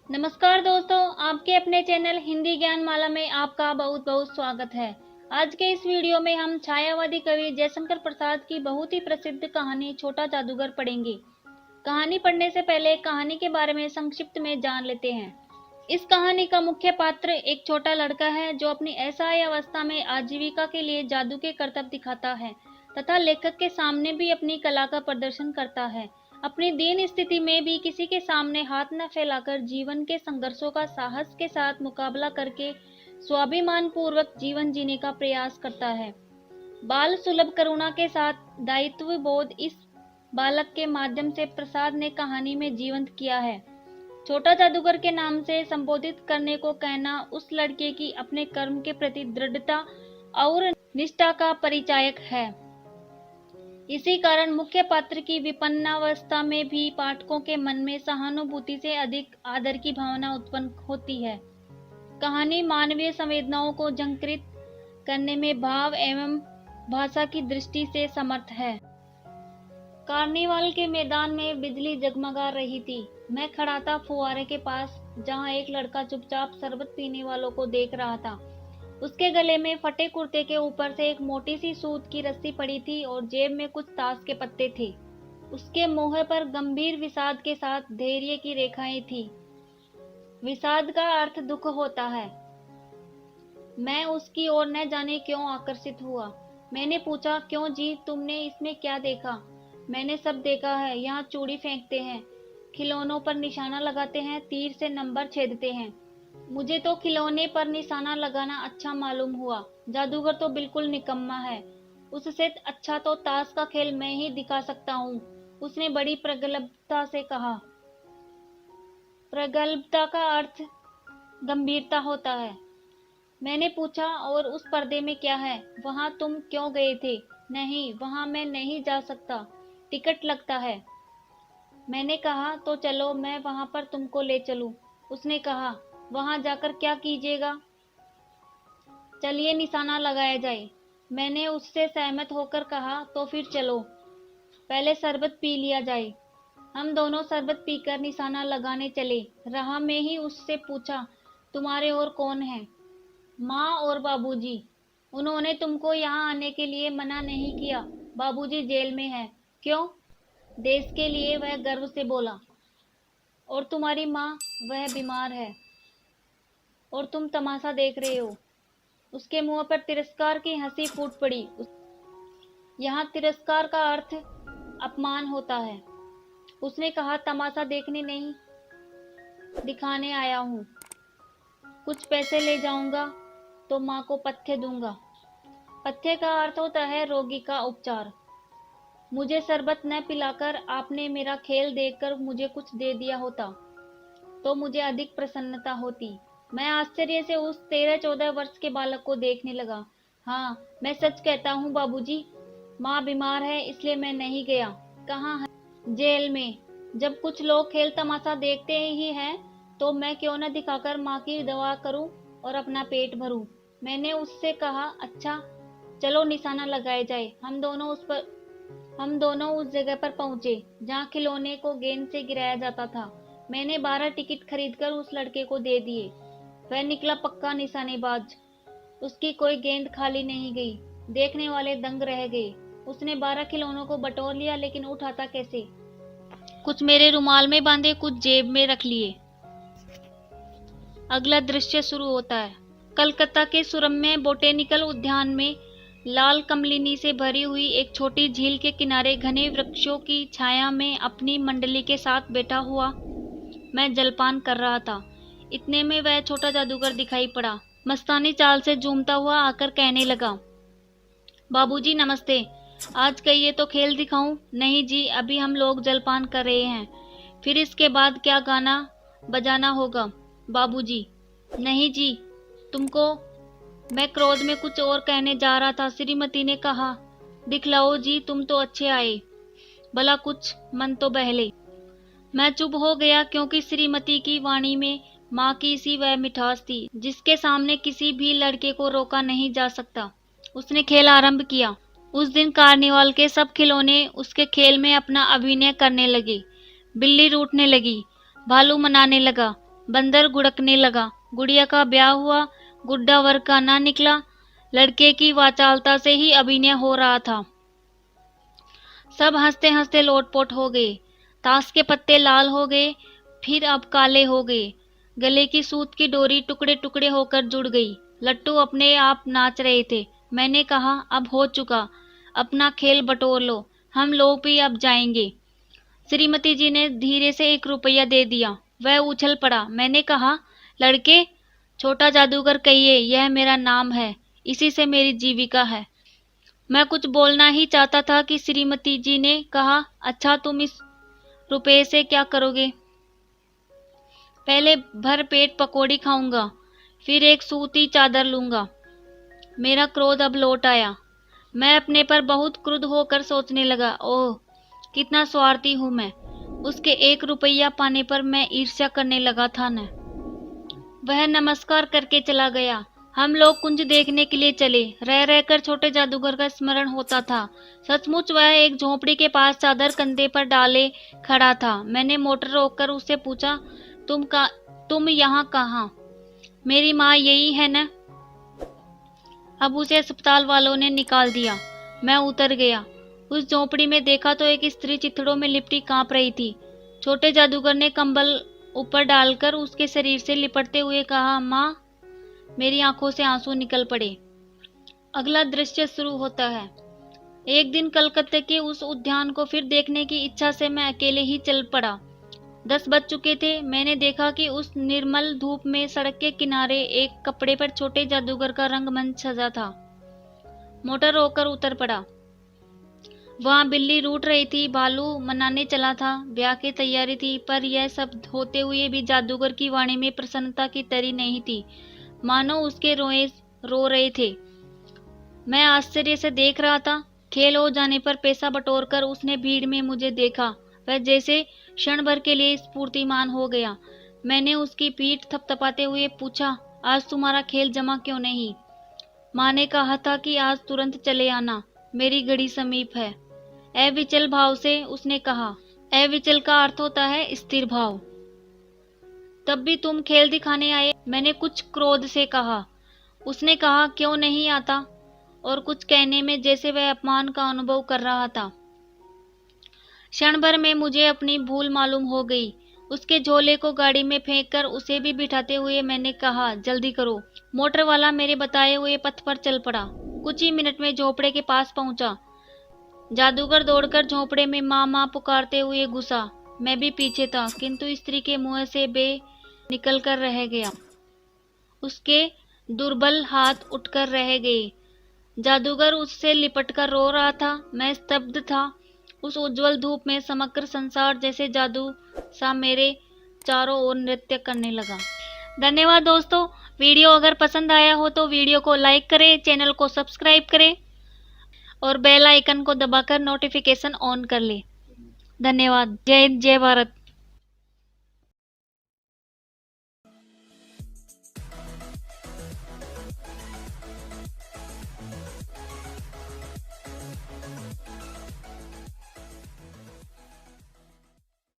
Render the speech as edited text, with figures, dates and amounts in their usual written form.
नमस्कार दोस्तों, आपके अपने चैनल हिंदी ज्ञान माला में आपका बहुत बहुत स्वागत है। आज के इस वीडियो में हम छायावादी कवि जयशंकर प्रसाद की बहुत ही प्रसिद्ध कहानी छोटा जादूगर पढ़ेंगे। कहानी पढ़ने से पहले कहानी के बारे में संक्षिप्त में जान लेते हैं। इस कहानी का मुख्य पात्र एक छोटा लड़का है जो अपनी असहाय अवस्था में आजीविका के लिए जादू के करतब दिखाता है तथा लेखक के सामने भी अपनी कला का प्रदर्शन करता है। अपनी दीन स्थिति में भी किसी के सामने हाथ न फैलाकर जीवन के संघर्षों का साहस के साथ मुकाबला करके स्वाभिमान पूर्वक जीवन जीने का प्रयास करता है। बाल सुलभ करुणा के साथ दायित्व बोध इस बालक के माध्यम से प्रसाद ने कहानी में जीवंत किया है। छोटा जादूगर के नाम से संबोधित करने को कहना उस लड़के की अपने कर्म के प्रति दृढ़ता और निष्ठा का परिचायक है। इसी कारण मुख्य पात्र की विपन्नावस्था में भी पाठकों के मन में सहानुभूति से अधिक आदर की भावना उत्पन्न होती है। कहानी मानवीय संवेदनाओं को झंकृत करने में भाव एवं भाषा की दृष्टि से समर्थ है। कार्निवाल के मैदान में बिजली जगमगा रही थी। मैं खड़ा था फुव्वारे के पास, जहां एक लड़का चुपचाप शरबत पीने वालों को देख रहा था। उसके गले में फटे कुर्ते के ऊपर से एक मोटी सी सूत की रस्सी पड़ी थी और जेब में कुछ ताश के पत्ते थे। उसके मुंह पर गंभीर विषाद के साथ धैर्य की रेखाएं थी। विषाद का अर्थ दुख होता है। मैं उसकी ओर न जाने क्यों आकर्षित हुआ। मैंने पूछा, क्यों जी, तुमने इसमें क्या देखा? मैंने सब देखा है। यहाँ चूड़ी फेंकते हैं, खिलौनों पर निशाना लगाते हैं, तीर से नंबर छेदते हैं। मुझे तो खिलौने पर निशाना लगाना अच्छा मालूम हुआ। जादूगर तो बिल्कुल निकम्मा है। उससे अच्छा तो ताश का खेल मैं ही दिखा सकता हूँ, उसने बड़ी प्रगल्भता से कहा। प्रगल्भता का अर्थ गंभीरता होता है। मैंने पूछा, और उस पर्दे में क्या है? वहां तुम क्यों गए थे? नहीं, वहां मैं नहीं जा सकता, टिकट लगता है। मैंने कहा, तो चलो मैं वहां पर तुमको ले चलूं। उसने कहा, वहां जाकर क्या कीजिएगा? चलिए निशाना लगाया जाए। मैंने उससे सहमत होकर कहा, तो फिर चलो, पहले शरबत पी लिया जाए। हम दोनों शरबत पीकर निशाना लगाने चले। राह में ही उससे पूछा, तुम्हारे और कौन है? माँ और बाबूजी। उन्होंने तुमको यहाँ आने के लिए मना नहीं किया। बाबूजी जेल में है। क्यों? देश के लिए, वह गर्व से बोला। और तुम्हारी माँ? वह बीमार है और तुम तमाशा देख रहे हो। उसके मुंह पर तिरस्कार की हंसी फूट पड़ी। यहाँ तिरस्कार का अर्थ अपमान होता है। उसने कहा, तमाशा देखने नहीं, दिखाने आया हूँ। कुछ पैसे ले जाऊंगा तो माँ को पथ्य दूंगा। पथ्य का अर्थ होता है रोगी का उपचार। मुझे शरबत न पिलाकर आपने मेरा खेल देखकर मुझे कुछ दे दिया होता तो मुझे अधिक प्रसन्नता होती। मैं आश्चर्य से उस 13-14 वर्ष के बालक को देखने लगा। हाँ, मैं सच कहता हूँ बाबूजी, माँ बीमार है इसलिए मैं नहीं गया। कहाँ है? जेल में। जब कुछ लोग खेल तमाशा देखते ही हैं तो मैं क्यों न दिखाकर माँ की दवा करूं और अपना पेट भरूं। मैंने उससे कहा, अच्छा चलो निशाना लगाया जाए। हम दोनों उस जगह पर पहुंचे जहाँ खिलौने को गेंद से गिराया जाता था। मैंने 12 टिकट खरीदकर उस लड़के को दे दिए। वह निकला पक्का निशानेबाज। उसकी कोई गेंद खाली नहीं गई। देखने वाले दंग रह गए। उसने 12 खिलौनों को बटोर लिया, लेकिन उठाता कैसे? कुछ मेरे रुमाल में बांधे, कुछ जेब में रख लिए। अगला दृश्य शुरू होता है। कलकत्ता के सुरम्य बोटेनिकल उद्यान में लाल कमलिनी से भरी हुई एक छोटी झील के किनारे घने वृक्षों की छाया में अपनी मंडली के साथ बैठा हुआ मैं जलपान कर रहा था। इतने में वह छोटा जादूगर दिखाई पड़ा। मस्तानी चाल से झूमता हुआ आकर कहने लगा, बाबूजी नमस्ते। आज कहिए तो खेल दिखाऊं? नहीं जी, अभी हम लोग जलपान कर रहे हैं। फिर इसके बाद क्या गाना बजाना होगा बाबूजी? नहीं जी, तुमको। मैं क्रोध में कुछ और कहने जा रहा था। श्रीमती ने कहा, दिखलाओ जी, तुम तो अच्छे आए, भला कुछ मन तो बहले। मैं चुप हो गया, क्योंकि श्रीमती की वाणी में माँ की सी वह मिठास थी जिसके सामने किसी भी लड़के को रोका नहीं जा सकता। उसने खेल आरंभ किया। उस दिन कार्निवाल के सब खिलौने उसके खेल में अपना अभिनय करने लगे। बिल्ली रूठने लगी, भालू मनाने लगा, बंदर गुड़कने लगा। गुड़िया का ब्याह हुआ, गुड्डा वर का ना निकला। लड़के की वाचालता से ही अभिनय हो रहा था। सब हंसते हंसते लोटपोट हो गए। ताश के पत्ते लाल हो गए, फिर अब काले हो गए। गले की सूत की डोरी टुकड़े टुकड़े होकर जुड़ गई। लट्टू अपने आप नाच रहे थे। मैंने कहा, अब हो चुका, अपना खेल बटोर लो, हम लोग भी अब जाएंगे। श्रीमती जी ने धीरे से 1 रुपया दे दिया। वह उछल पड़ा। मैंने कहा, लड़के, छोटा जादूगर कहिए, यह मेरा नाम है, इसी से मेरी जीविका है। मैं कुछ बोलना ही चाहता था कि श्रीमती जी ने कहा, अच्छा, तुम इस रुपये से क्या करोगे? पहले भर पेट पकौड़ी खाऊंगा, फिर एक सूती चादर लूंगा। मेरा क्रोध अब लौट आया। मैं अपने पर बहुत क्रुद्ध होकर सोचने लगा, ओह, कितना स्वार्थी हूं मैं। उसके 1 रुपया पाने पर मैं ईर्ष्या करने लगा था न। वह नमस्कार करके चला गया। हम लोग कुंज देखने के लिए चले। रह रहकर छोटे जादूगर का स्मरण होता था। सचमुच वह एक झोपड़ी के पास चादर कंधे पर डाले खड़ा था। मैंने मोटर रोककर उससे पूछा, तुम यहाँ कहाँ? मेरी माँ यही है न? अब उसे अस्पताल वालों ने निकाल दिया। मैं उतर गया। उस झोपड़ी में देखा तो एक स्त्री चिथड़ों में लिपटी कांप रही थी। छोटे जादूगर ने कंबल ऊपर डालकर उसके शरीर से लिपटते हुए कहा, माँ। मेरी आंखों से आंसू निकल पड़े। अगला दृश्य शुरू होता है। एक दिन कलकत्ते के उस उद्यान को फिर देखने की इच्छा से मैं अकेले ही चल पड़ा। 10 बज चुके थे। मैंने देखा कि उस निर्मल धूप में सड़क के किनारे एक कपड़े पर छोटे जादूगर का रंगमंच सजा था। मोटर रोककर उतर पड़ा। वहां बिल्ली रूठ रही थी, भालू मनाने चला था, ब्याह की तैयारी थी, पर यह सब होते हुए भी जादूगर की वाणी में प्रसन्नता की तरी नहीं थी, मानो उसके रोए रो रहे थे। मैं आश्चर्य से देख रहा था। खेल हो जाने पर पैसा बटोरकर उसने भीड़ में मुझे देखा। वह जैसे क्षण भर के लिए स्फूर्तिमान हो गया। मैंने उसकी पीठ थपथपाते हुए पूछा, आज तुम्हारा खेल जमा क्यों नहीं? माँ ने कहा था कि आज तुरंत चले आना, मेरी घड़ी समीप है। अविचल भाव से उसने कहा। अविचल का अर्थ होता है स्थिर भाव। तब भी तुम खेल दिखाने आए? मैंने कुछ क्रोध से कहा। उसने कहा, क्यों नहीं आता? और कुछ कहने में जैसे वह अपमान का अनुभव कर रहा था। क्षण भर में मुझे अपनी भूल मालूम हो गई। उसके झोले को गाड़ी में फेंककर उसे भी बिठाते हुए मैंने कहा, जल्दी करो। मोटर वाला मेरे बताए हुए पथ पर चल पड़ा। कुछ ही मिनट में झोपड़े के पास पहुंचा। जादूगर दौड़कर झोपड़े में माँ माँ पुकारते हुए घुसा। मैं भी पीछे था, किंतु स्त्री के मुंह से बे निकल कर रह गया। उसके दुर्बल हाथ उठकर रह गए। जादूगर उससे लिपटकर रो रहा था। मैं स्तब्ध था। उस उज्जवल धूप में समग्र संसार जैसे जादू सा मेरे चारों ओर नृत्य करने लगा। धन्यवाद दोस्तों। वीडियो अगर पसंद आया हो तो वीडियो को लाइक करें, चैनल को सब्सक्राइब करें और बेल आइकन को दबाकर नोटिफिकेशन ऑन कर लें। धन्यवाद। जय हिंद, जय भारत।